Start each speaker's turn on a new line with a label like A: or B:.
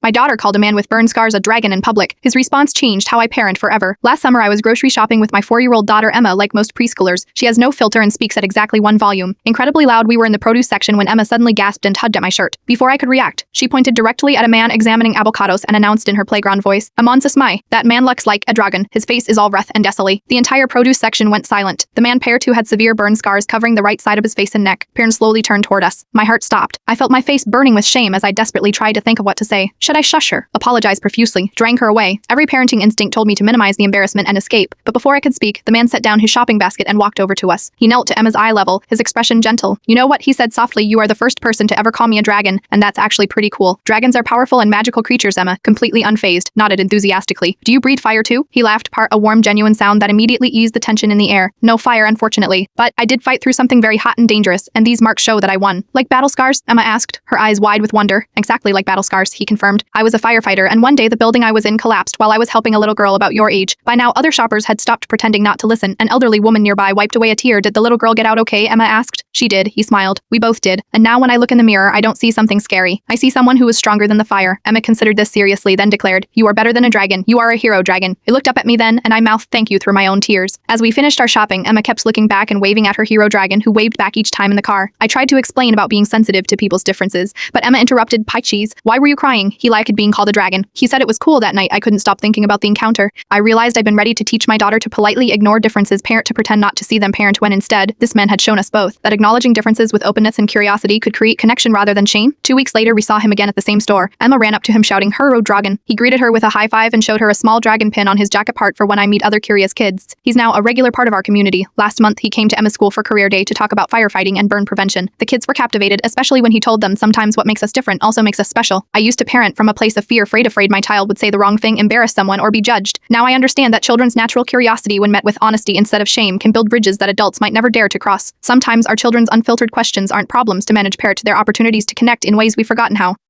A: My daughter called a man with burn scars a dragon in public. His response changed how I parent forever. Last summer, I was grocery shopping with my 4-year-old daughter Emma. Like most preschoolers, she has no filter and speaks at exactly one volume. Incredibly loud, we were in the produce section when Emma suddenly gasped and tugged at my shirt. Before I could react, she pointed directly at a man examining avocados and announced in her playground voice, "Amon Sismai, that man looks like a dragon. His face is all wrath and desolate." The entire produce section went silent. The man pair two had severe burn scars covering the right side of his face and neck. Parent slowly turned toward us. My heart stopped. I felt my face burning with shame as I desperately tried to think of what to say. Should I shush her, apologize profusely, drag her away? Every parenting instinct told me to minimize the embarrassment and escape, but before I could speak, the man set down his shopping basket and walked over to us. He knelt to Emma's eye level, his expression gentle. "You know what?" he said softly. "You are the first person to ever call me a dragon, and that's actually pretty cool. Dragons are powerful and magical creatures." Emma, completely unfazed, nodded enthusiastically. "Do you breathe fire too?" He laughed, a warm, genuine sound that immediately eased the tension in the air. "No fire, unfortunately, but I did fight through something very hot and dangerous, and these marks show that I won." "Like battle scars?" Emma asked, her eyes wide with wonder. "Exactly like battle scars," he confirmed. "I was a firefighter, and one day the building I was in collapsed while I was helping a little girl about your age." By now, other shoppers had stopped pretending not to listen. An elderly woman nearby wiped away a tear. "Did the little girl get out okay?" Emma asked. "She did," he smiled. "We both did. And now when I look in the mirror, I don't see something scary. I see someone who is stronger than the fire." Emma considered this seriously, then declared, "You are better than a dragon. You are a hero dragon." I looked up at me then, and I mouthed thank you through my own tears. As we finished our shopping, Emma kept looking back and waving at her hero dragon, who waved back each time in the car. I tried to explain about being sensitive to people's differences, but Emma interrupted. "Pie cheese. Why were you crying?" He liked being called a dragon. He said it was cool that night. I couldn't stop thinking about the encounter. I realized I'd been ready to teach my daughter to politely ignore differences, parent to pretend not to see them, parent when instead, this man had shown us both that acknowledging differences with openness and curiosity could create connection rather than shame. 2 weeks later, we saw him again at the same store. Emma ran up to him shouting, "Hero dragon." He greeted her with a high five and showed her a small dragon pin on his jacket part for when I meet other curious kids. He's now a regular part of our community. Last month, he came to Emma's school for career day to talk about firefighting and burn prevention. The kids were captivated, especially when he told them sometimes what makes us different also makes us special. I used to parent from a place of fear, afraid my child would say the wrong thing, embarrass someone, or be judged. Now I understand that children's natural curiosity, when met with honesty instead of shame, can build bridges that adults might never dare to cross. Sometimes our children's unfiltered questions aren't problems to manage, parent their opportunities to connect in ways we've forgotten how.